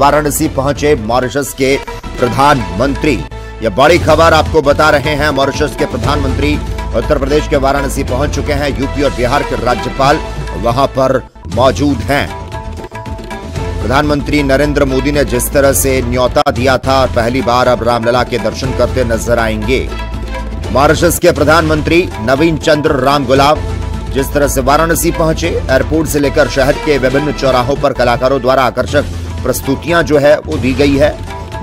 वाराणसी पहुंचे मॉरिशस के प्रधानमंत्री। यह बड़ी खबर आपको बता रहे हैं। मॉरिशस के प्रधानमंत्री उत्तर प्रदेश के वाराणसी पहुंच चुके हैं। यूपी और बिहार के राज्यपाल वहां पर मौजूद हैं। प्रधानमंत्री नरेंद्र मोदी ने जिस तरह से न्योता दिया था और पहली बार अब रामलला के दर्शन करते नजर आएंगे। मॉरिशस के प्रधानमंत्री नवीन चंद्र रामगुलाम जिस तरह से वाराणसी पहुंचे, एयरपोर्ट से लेकर शहर के विभिन्न चौराहों पर कलाकारों द्वारा आकर्षक प्रस्तुतियां जो है वो दी गई है।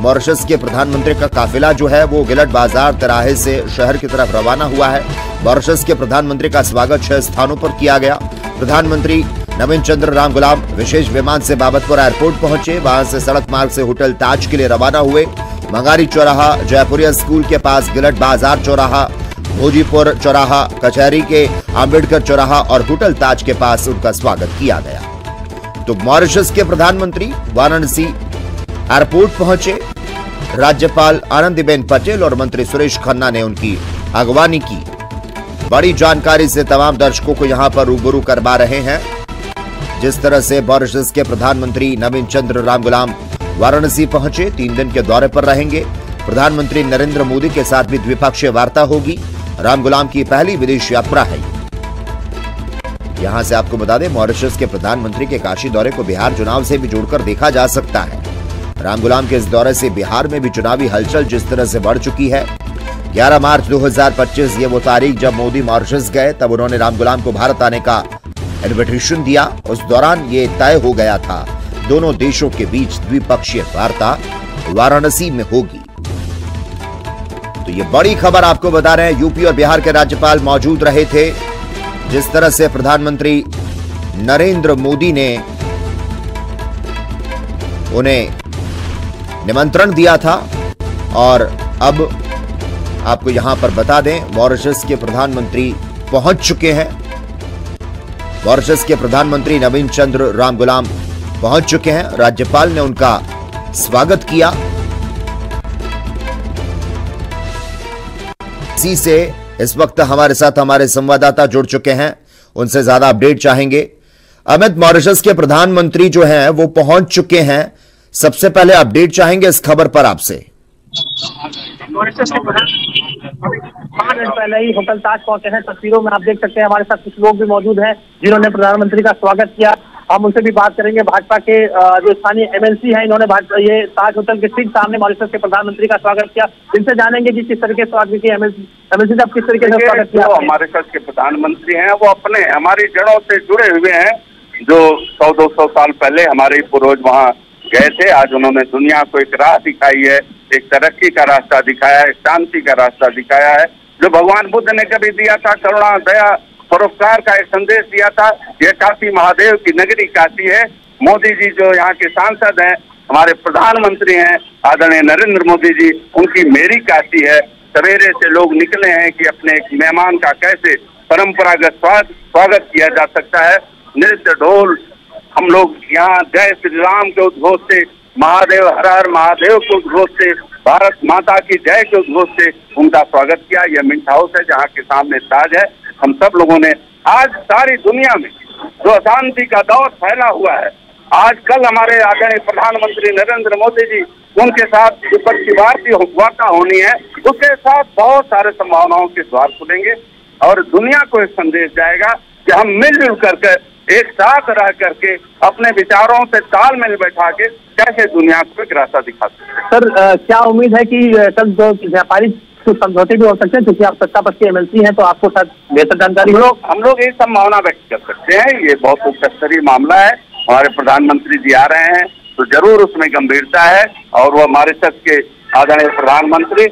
मॉरिशस के प्रधानमंत्री का काफिला जो है वो गिलट बाजार तिराहे से शहर की तरफ रवाना हुआ है। मॉरिशस के प्रधानमंत्री का स्वागत 6 स्थानों पर किया गया। प्रधानमंत्री नवीन चंद्र रामगुलाम विशेष विमान से बाबतपुर एयरपोर्ट पहुंचे। वहां से सड़क मार्ग से होटल ताज के लिए रवाना हुए। मंगारी चौराहा, जयपुरिया स्कूल के पास गिलट बाजार चौराहा, भोजीपुर चौराहा, कचहरी के आंबेडकर चौराहा और होटल ताज के पास उनका स्वागत किया गया। तो मॉरिशस के प्रधानमंत्री वाराणसी एयरपोर्ट पहुंचे। राज्यपाल आनंदीबेन पटेल और मंत्री सुरेश खन्ना ने उनकी अगवानी की। बड़ी जानकारी से तमाम दर्शकों को यहां पर रूबरू करवा रहे हैं। जिस तरह से मॉरिशस के प्रधानमंत्री नवीन चंद्र रामगुलाम वाराणसी पहुंचे, 3 दिन के दौरे पर रहेंगे। प्रधानमंत्री नरेंद्र मोदी के साथ भी द्विपक्षीय वार्ता होगी। रामगुलाम की पहली विदेश यात्रा है। यहां से आपको बता दें, मॉरिशस के प्रधानमंत्री के काशी दौरे को बिहार चुनाव से भी जोड़कर देखा जा सकता है। रामगुलाम के इस दौरे से बिहार में भी चुनावी हलचल जिस तरह से बढ़ चुकी है। 11 मार्च 2025 ये वो तारीख जब मोदी मॉरिशस गए, तब उन्होंने रामगुलाम को भारत आने का इन्विटेशन दिया। उस दौरान ये तय हो गया था दोनों देशों के बीच द्विपक्षीय वार्ता वाराणसी में होगी। तो ये बड़ी खबर आपको बता रहे हैं। यूपी और बिहार के राज्यपाल मौजूद रहे थे। जिस तरह से प्रधानमंत्री नरेंद्र मोदी ने उन्हें निमंत्रण दिया था और अब आपको यहां पर बता दें, मॉरिशस के प्रधानमंत्री पहुंच चुके हैं। मॉरिशस के प्रधानमंत्री नवीन चंद्र रामगुलाम पहुंच चुके हैं। राज्यपाल ने उनका स्वागत किया। इसी से इस वक्त हमारे साथ हमारे संवाददाता जुड़ चुके हैं, उनसे ज्यादा अपडेट चाहेंगे। अमित, मॉरिशस के प्रधानमंत्री जो हैं वो पहुंच चुके हैं। सबसे पहले अपडेट चाहेंगे इस खबर पर आपसे। मॉरिशस के प्रधानमंत्री 5 मिनट पहले ही होटल ताज पहुंचे हैं। तस्वीरों में आप देख सकते हैं हमारे साथ कुछ लोग भी मौजूद हैं जिन्होंने प्रधानमंत्री का स्वागत किया। हम उनसे भी बात करेंगे। भाजपा के जो स्थानीय एमएलसी हैं, इन्होंने ये ताज होटल के ठीक सामने मॉरिशस के प्रधानमंत्री का स्वागत किया। इनसे जानेंगे कि किस तरीके से स्वागत किया एमएलसी साहब, किस तरीके से स्वागत किया। मॉरिशस के प्रधानमंत्री हैं वो अपने हमारी जड़ों से जुड़े हुए हैं। जो 100-200 साल पहले हमारे पूर्वज वहाँ गए थे, आज उन्होंने दुनिया को एक राह दिखाई है, एक तरक्की का रास्ता दिखाया है, शांति का रास्ता दिखाया है। जो भगवान बुद्ध ने कभी दिया था, करुणा, दया, परोपकार का एक संदेश दिया था। ये काशी महादेव की नगरी काशी है। मोदी जी जो यहाँ के सांसद हैं, हमारे प्रधानमंत्री हैं आदरणीय नरेंद्र मोदी जी, उनकी मेरी काशी है। सवेरे से लोग निकले हैं कि अपने एक मेहमान का कैसे परंपरागत स्वागत किया जा सकता है। नृत्य, ढोल, हम लोग यहाँ जय श्री राम के उद्घोष से, महादेव हर हर महादेव के उद्घोष से, भारत माता की जय के उद्घोष से उनका स्वागत किया। यह मिंट हाउस है जहाँ के सामने ताज है। हम सब लोगों ने आज सारी दुनिया में जो अशांति का दौर फैला हुआ है, आज कल हमारे आदरणीय प्रधानमंत्री नरेंद्र मोदी जी, उनके साथ द्विपक्षीय वार्ता होनी है। उसके साथ बहुत सारे संभावनाओं के द्वार खुलेंगे और दुनिया को एक संदेश जाएगा कि हम मिलजुल करके एक साथ रह करके अपने विचारों से तालमेल बैठा के कैसे दुनिया को एक रास्ता दिखा सकते हैं। सर, क्या उम्मीद है कि कल जो व्यापारिक समझौते भी हो सकते हैं, क्योंकि आप सत्ता पक्ष के एमएलसी हैं, तो आपको शायद बेहतर जानकारी। हम लोग ये संभावना व्यक्त कर सकते हैं। ये बहुत उच्च स्तरीय मामला है। हमारे प्रधानमंत्री जी आ रहे हैं तो जरूर उसमें गंभीरता है और वो मॉरिशस के आदरणीय प्रधानमंत्री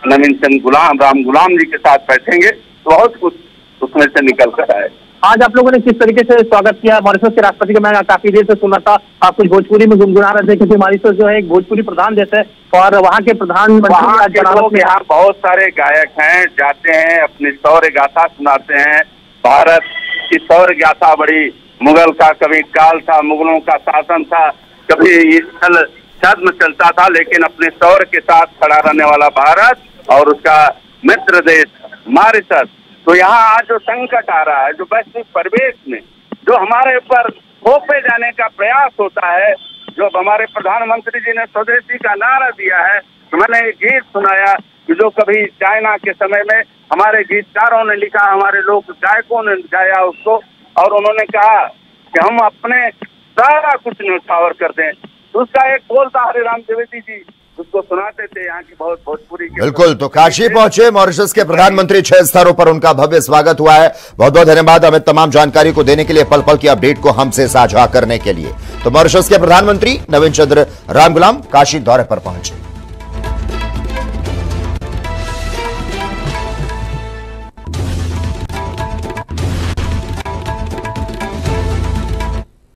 नवीन चंद्र रामगुलाम जी के साथ बैठेंगे तो बहुत कुछ उसमें से निकल कर आए। आज आप लोगों ने किस तरीके से स्वागत किया मॉरिशस के राष्ट्रपति का? मैं काफी देर से सुना था आप कुछ भोजपुरी में गुनगुना रहे थे, क्योंकि मॉरिशस जो है एक भोजपुरी प्रधान देश है और वहाँ के प्रधानमंत्री यहाँ बहुत सारे गायक हैं, जाते हैं अपनी शौर्य गाथा सुनाते हैं। भारत की शौर्य गाथा बड़ी, मुगल का कभी काल था, मुगलों का शासन था, कभी छद्म चलता था, लेकिन अपने शौर्य के साथ खड़ा रहने वाला भारत और उसका मित्र देश मॉरिशस। तो यहाँ आज जो संकट आ रहा है, जो वैश्विक परिवेश में जो हमारे ऊपर थोपे जाने का प्रयास होता है। जो हमारे प्रधानमंत्री जी ने स्वदेशी का नारा दिया है, तो मैंने एक गीत सुनाया कि जो कभी चाइना के समय में हमारे गीतकारों ने लिखा, हमारे लोक गायकों ने गाया उसको, और उन्होंने कहा कि हम अपने सारा कुछ न्यौछावर कर दें। तो उसका एक बोल था हरिराम द्विवेदी जी, उसको सुनाते थे यहाँ की बहुत भोजपुरी के। बिल्कुल, तो काशी पहुंचे मॉरिशस के प्रधानमंत्री, 6 स्तरों पर उनका भव्य स्वागत हुआ है। बहुत बहुत धन्यवाद हमें तमाम जानकारी को देने के लिए, पल पल की अपडेट को हमसे साझा करने के लिए। तो मॉरिशस के प्रधानमंत्री नवीन चंद्र रामगुलाम काशी दौरे पर पहुंचे।